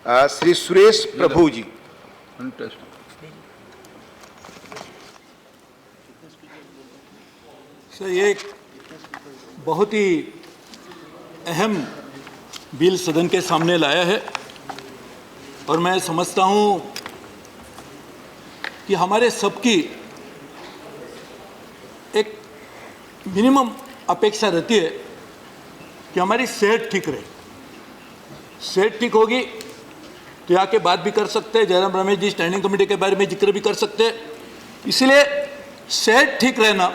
श्री सुरेश प्रभु जी। Sir, ये एक बहुत ही अहम बिल सदन के सामने लाया है और मैं समझता हूँ कि हमारे सबकी एक मिनिमम अपेक्षा रहती है कि हमारी सेहत ठीक रहे। सेहत ठीक होगी तो यहाँ के बात भी कर सकते हैं, जयराम रमेश जी स्टैंडिंग कमेटी के बारे में जिक्र भी कर सकते हैं। इसलिए सेहत ठीक रहना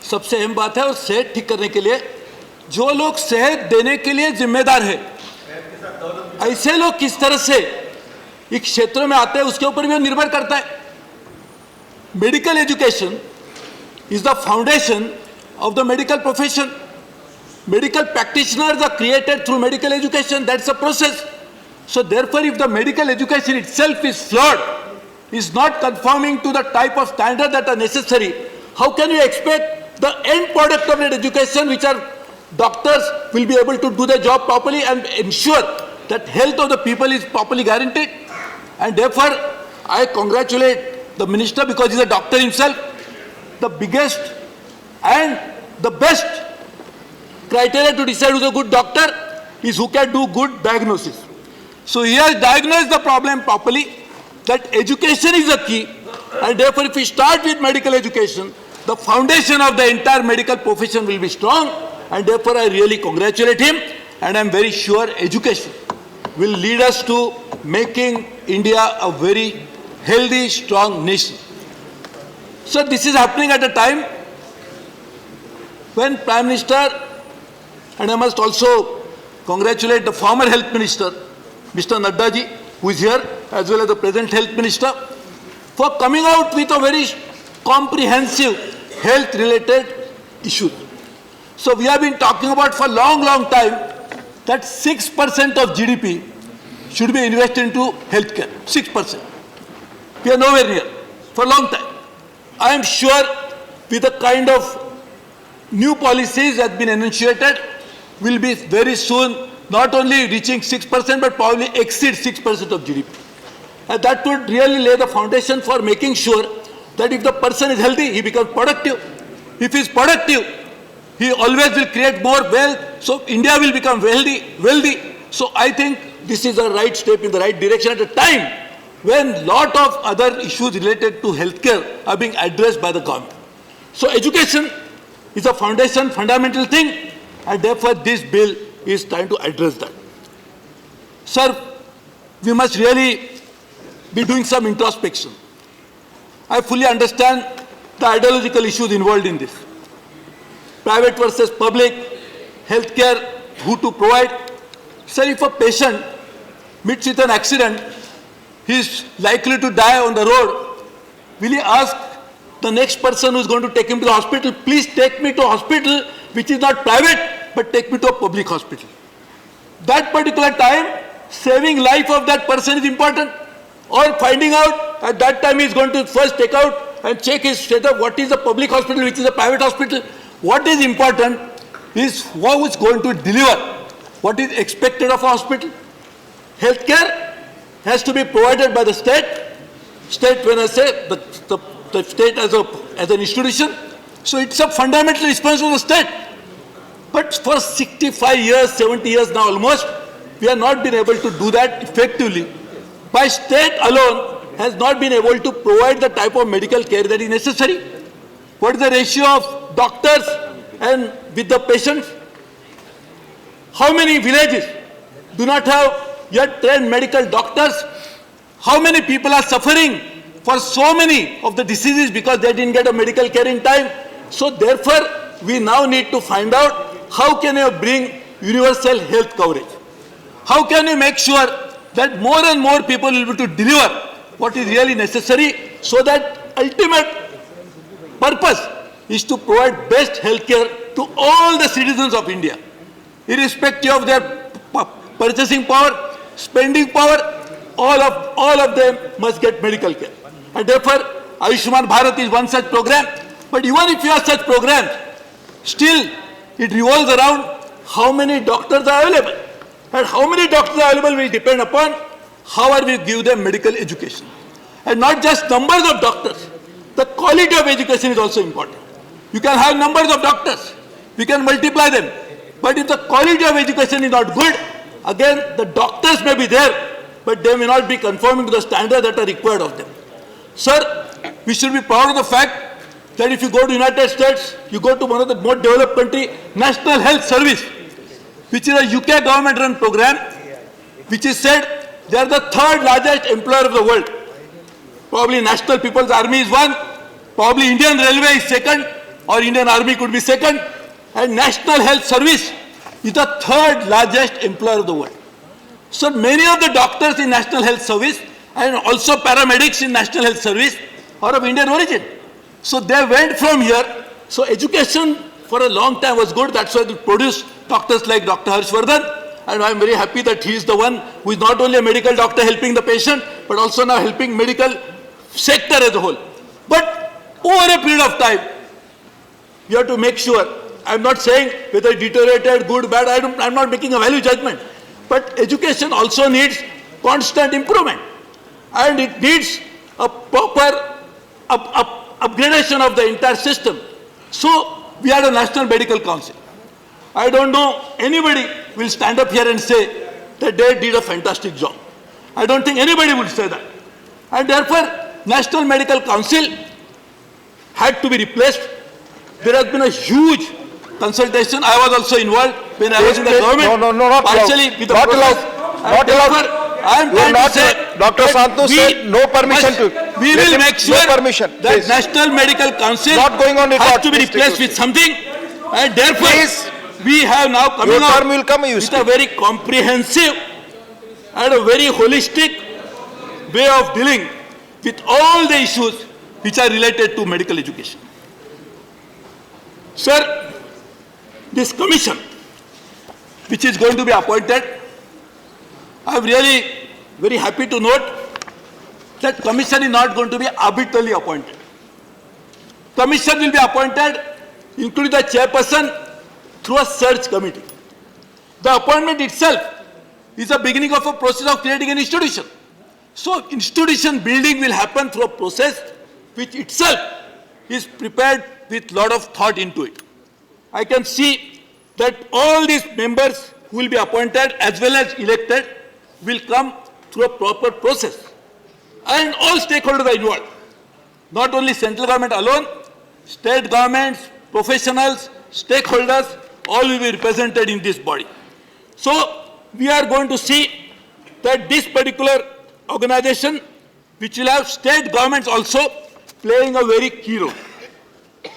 सबसे अहम बात है और सेहत ठीक करने के लिए जो लोग सेहत देने के लिए जिम्मेदार है, ऐसे लोग किस तरह से इस क्षेत्रों में आते हैं उसके ऊपर भी निर्भर करता है। Medical education is the foundation of the medical profession. Medical practitioners are created through medical education. That's a process. So therefore, if the medical education itself is flawed, is not conforming to the type of standards that are necessary, how can you expect the end product of that education, which are doctors, will be able to do their job properly and ensure that health of the people is properly guaranteed? And therefore, I congratulate the minister because he's a doctor himself. The biggest and the best criteria to decide who's a good doctor is who can do good diagnosis. So he has diagnosed the problem properly, that education is the key, and therefore if we start with medical education, the foundation of the entire medical profession will be strong, and therefore I really congratulate him, and I'm very sure education will lead us to making India a very healthy, strong nation. So this is happening at a time when Prime Minister, and I must also congratulate the former Health Minister, Mr. Nadda ji, who is here, as well as the present Health Minister, for coming out with a very comprehensive health-related issues. So we have been talking about for a long time that 6% of GDP should be invested into healthcare. 6%. We are nowhere near for a long time. I am sure with the kind of new policies that have been initiated, will be very soon not only reaching 6% but probably exceed 6% of GDP. And that would really lay the foundation for making sure that if the person is healthy, he becomes productive. If he is productive, he always will create more wealth, so India will become wealthy. So I think this is a right step in the right direction at a time when lot of other issues related to healthcare are being addressed by the government. So education is a foundation, fundamental thing, and therefore this bill is trying to address that. Sir, we must really be doing some introspection. I fully understand the ideological issues involved in this. Private versus public, healthcare, who to provide. Sir, if a patient meets with an accident, he is likely to die on the road, will he ask the next person who is going to take him to the hospital, please take me to a hospital which is not private, but take me to a public hospital? That particular time, saving life of that person is important, or finding out at that time he is going to first take out and check his status, what is the public hospital, which is a private hospital. What is important is who is going to deliver, what is expected of a hospital. Healthcare has to be provided by the state. State, when I say the state as an institution, so it's a fundamental responsibility of the state. But for 65 years, 70 years now almost, we have not been able to do that effectively. By state alone has not been able to provide the type of medical care that is necessary. What is the ratio of doctors and with the patients? How many villages do not have yet trained medical doctors? How many people are suffering for so many of the diseases because they didn't get a medical care in time? So therefore, we now need to find out how can you bring universal health coverage? How can you make sure that more and more people will be able to deliver what is really necessary, so that ultimate purpose is to provide best health care to all the citizens of India, irrespective of their purchasing power, spending power, all of them must get medical care. And therefore, Ayushman Bharat is one such program. But even if you have such programs, still it revolves around how many doctors are available. And how many doctors are available will depend upon how are we give them medical education? And not just numbers of doctors. The quality of education is also important. You can have numbers of doctors. We can multiply them. But if the quality of education is not good, again, the doctors may be there, but they may not be conforming to the standards that are required of them. Sir, we should be proud of the fact that if you go to United States, you go to one of the more developed country, National Health Service, which is a UK government-run program, which is said they are the third largest employer of the world. Probably National People's Army is one, probably Indian Railway is second, or Indian Army could be second, and National Health Service is the third largest employer of the world. So many of the doctors in National Health Service and also paramedics in National Health Service are of Indian origin. So they went from here. So education for a long time was good. That's why they produced doctors like Dr. Harshvardhan. And I'm very happy that he is the one who is not only a medical doctor helping the patient, but also now helping medical sector as a whole. But over a period of time, you have to make sure, I'm not saying whether deteriorated, good, bad, I'm not making a value judgment. But education also needs constant improvement. And it needs a proper upgradation of the entire system. So we had a National Medical Council. I don't know anybody will stand up here and say that they did a fantastic job. I don't think anybody would say that. And therefore, National Medical Council had to be replaced. There has been a huge consultation. I was also involved when I was in the government. No, not partially allowed. with the Not process. allowed. Not allowed. I am trying to say, Dr. Santu said no permission to. We will make sure no permission, that please. National Medical Council Not going on record, has to be please, replaced with something, and therefore Please. we have now coming Your out term will come, you with speak. a very comprehensive and a very holistic way of dealing with all the issues which are related to medical education. Sir, this commission which is going to be appointed, I am really very happy to note that commission is not going to be arbitrarily appointed. Commission will be appointed, including the chairperson, through a search committee. The appointment itself is the beginning of a process of creating an institution. So institution building will happen through a process which itself is prepared with lot of thought into it. I can see that all these members who will be appointed as well as elected will come through a proper process. And all stakeholders are involved. Not only central government alone, state governments, professionals, stakeholders, all will be represented in this body. So we are going to see that this particular organization, which will have state governments also playing a very key role.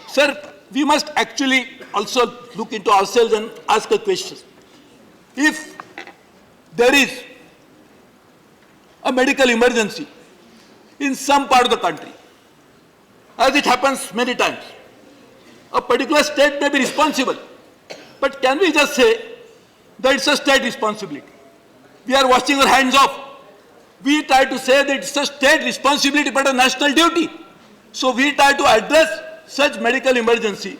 Sir, we must actually also look into ourselves and ask a question. If there is a medical emergency in some part of the country, as it happens many times, a particular state may be responsible. But can we just say that it's a state responsibility? We are washing our hands off. We try to say that it's a state responsibility but a national duty. So we try to address such medical emergency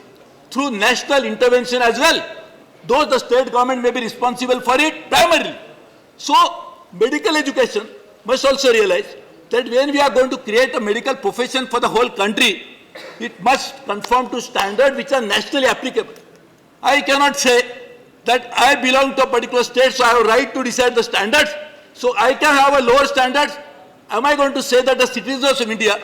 through national intervention as well, though the state government may be responsible for it primarily. So medical education must also realize that when we are going to create a medical profession for the whole country, it must conform to standards which are nationally applicable. I cannot say that I belong to a particular state, so I have a right to decide the standards, so I can have a lower standards. Am I going to say that the citizens of India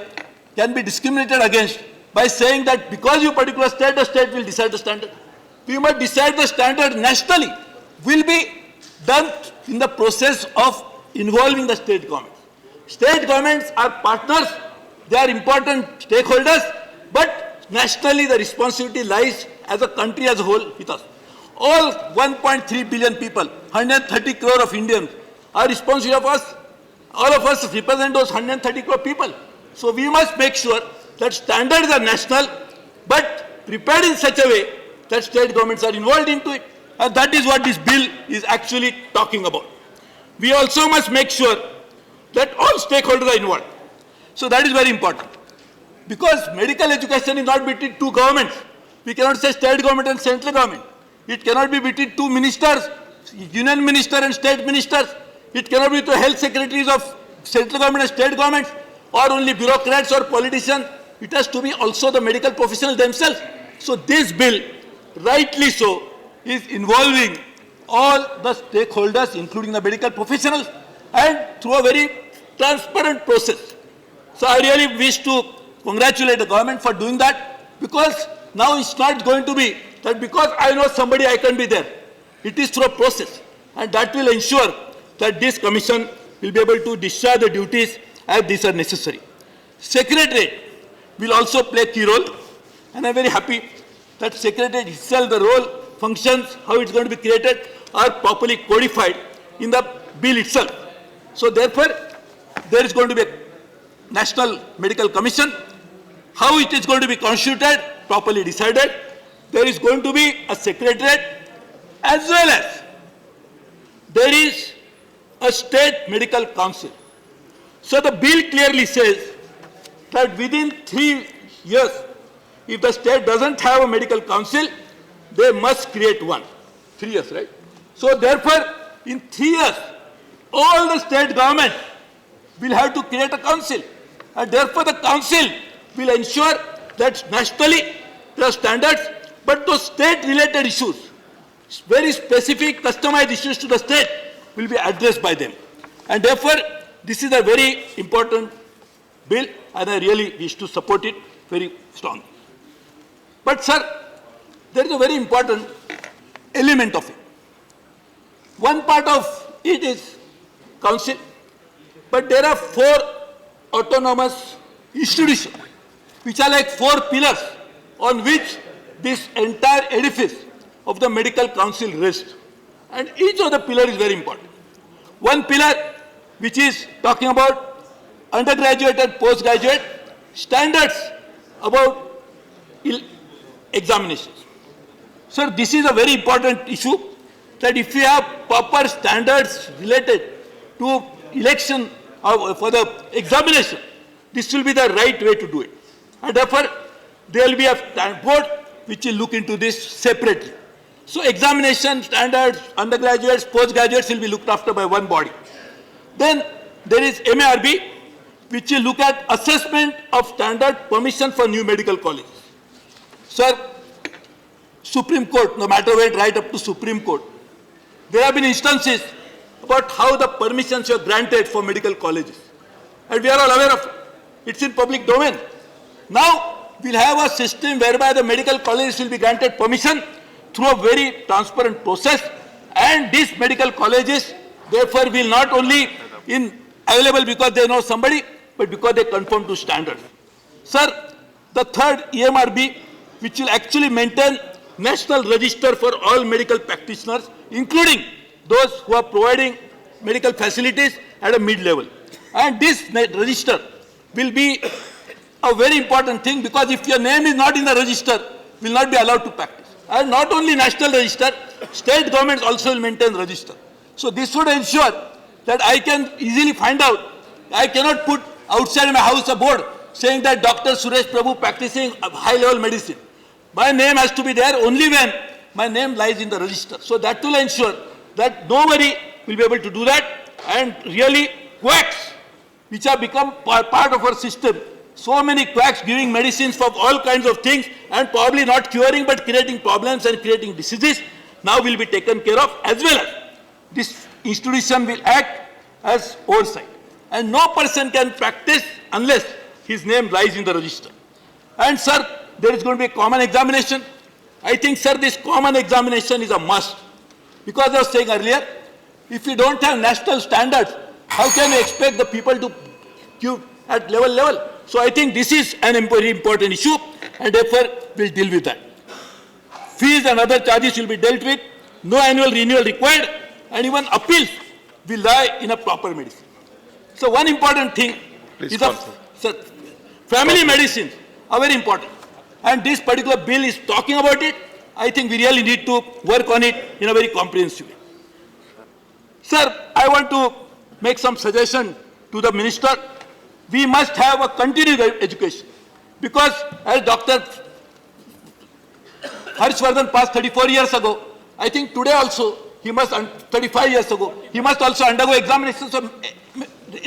can be discriminated against by saying that because you particular state, the state will decide the standard? We must decide the standard nationally. Will be done in the process of involving the state governments. State governments are partners, they are important stakeholders, but nationally the responsibility lies as a country as a whole with us. All 1.3 billion people, 130 crore of Indians are responsible of us. All of us represent those 130 crore people. So we must make sure that standards are national, but prepared in such a way that state governments are involved into it. And that is what this bill is actually talking about. We also must make sure that all stakeholders are involved. So that is very important. Because medical education is not between two governments. We cannot say state government and central government. It cannot be between two ministers, union minister and state ministers. It cannot be the health secretaries of central government and state governments, or only bureaucrats or politicians. It has to be also the medical professionals themselves. So this bill, rightly so, is involving all the stakeholders, including the medical professionals, and through a very transparent process. So I really wish to congratulate the government for doing that, because now it's not going to be that because I know somebody I can be there. It is through a process, and that will ensure that this commission will be able to discharge the duties as these are necessary. Secretariat will also play a key role, and I'm very happy that Secretariat itself, the role, functions, how it's going to be created are properly codified in the bill itself. So therefore, there is going to be a National Medical Commission. How it is going to be constituted, properly decided. There is going to be a Secretariat, as well as there is a State Medical Council. So the bill clearly says that within 3 years, if the state doesn't have a medical council, they must create one. 3 years, right? So therefore, in 3 years, all the state government will have to create a council. And therefore, the council will ensure that nationally there are standards, but those state-related issues, very specific, customized issues to the state, will be addressed by them. And therefore, this is a very important bill, and I really wish to support it very strongly. But sir, there is a very important element of it. One part of it is council, but there are 4 autonomous institutions, which are like 4 pillars on which this entire edifice of the medical council rests. And each of the pillars is very important. One pillar, which is talking about undergraduate and postgraduate standards about examinations. Sir, this is a very important issue, that if we have proper standards related to election for the examination, this will be the right way to do it. And therefore, there will be a board which will look into this separately. So examination standards, undergraduates, postgraduates will be looked after by one body. Then there is MARB, which will look at assessment of standard permission for new medical colleges. Sir, Supreme Court, no matter went right up to Supreme Court, there have been instances about how the permissions were granted for medical colleges. And we are all aware of it. It's in public domain. Now, we'll have a system whereby the medical colleges will be granted permission through a very transparent process, and these medical colleges, therefore, will not only be available because they know somebody, but because they conform to standards. Sir, the third EMRB, which will actually maintain national register for all medical practitioners, including those who are providing medical facilities at a mid-level. And this register will be a very important thing, because if your name is not in the register, you will not be allowed to practice. And not only national register, state governments also will maintain register. So this would ensure that I can easily find out. I cannot put outside my house a board saying that Dr. Suresh Prabhu practicing high-level medicine. My name has to be there only when my name lies in the register. So that will ensure that nobody will be able to do that. And really, quacks, which have become part of our system, so many quacks giving medicines for all kinds of things and probably not curing but creating problems and creating diseases, now will be taken care of, as well as this institution will act as oversight. And no person can practice unless his name lies in the register. And sir, there is going to be a common examination. I think, sir, this common examination is a must. Because I was saying earlier, if we don't have national standards, how can we expect the people to give at level? So I think this is an very important issue, and therefore we'll deal with that. Fees and other charges will be dealt with, no annual renewal required, and even appeals will lie in a proper medicine. So one important thing is family medicines are very important. And this particular bill is talking about it. I think we really need to work on it in a very comprehensive way. Sir, I want to make some suggestion to the minister. We must have a continuing education, because as Dr. Harshvardhan passed 34 years ago, I think today also he must, 35 years ago, he must also undergo examinations of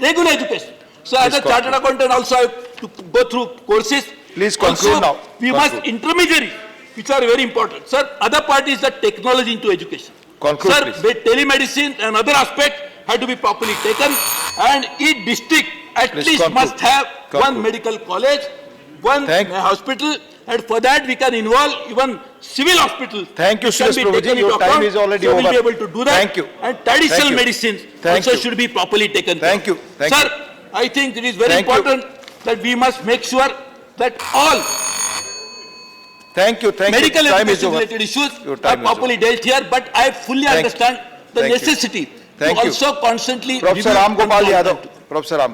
regular education. So as a chartered accountant also I have to go through courses. Please conclude Also, now. we must intermediaries, which are very important. Sir, other part is the technology into education. Conclude, Sir, please. the telemedicine and other aspects have to be properly taken, and each district at Please least conclude. must have one Conclude. medical college, one Thank- hospital, and for that we can involve even civil hospitals. Thank you, which can Suresh be Prabhuji. taken Your into time account. is already So we'll be over. able to do that. Thank you. And traditional Thank you. medicines Thank also you. should be properly taken care Thank of. you. Thank Sir, you. I think it is very Thank you. important that we must make sure that all Thank you. Thank medical you. Time is education over. related issues Your are time is properly dealt here, but I fully Thank you. understand the Thank you. necessity Thank to you. also constantly Professor review Ram Gopal control. Yadav. Professor Ram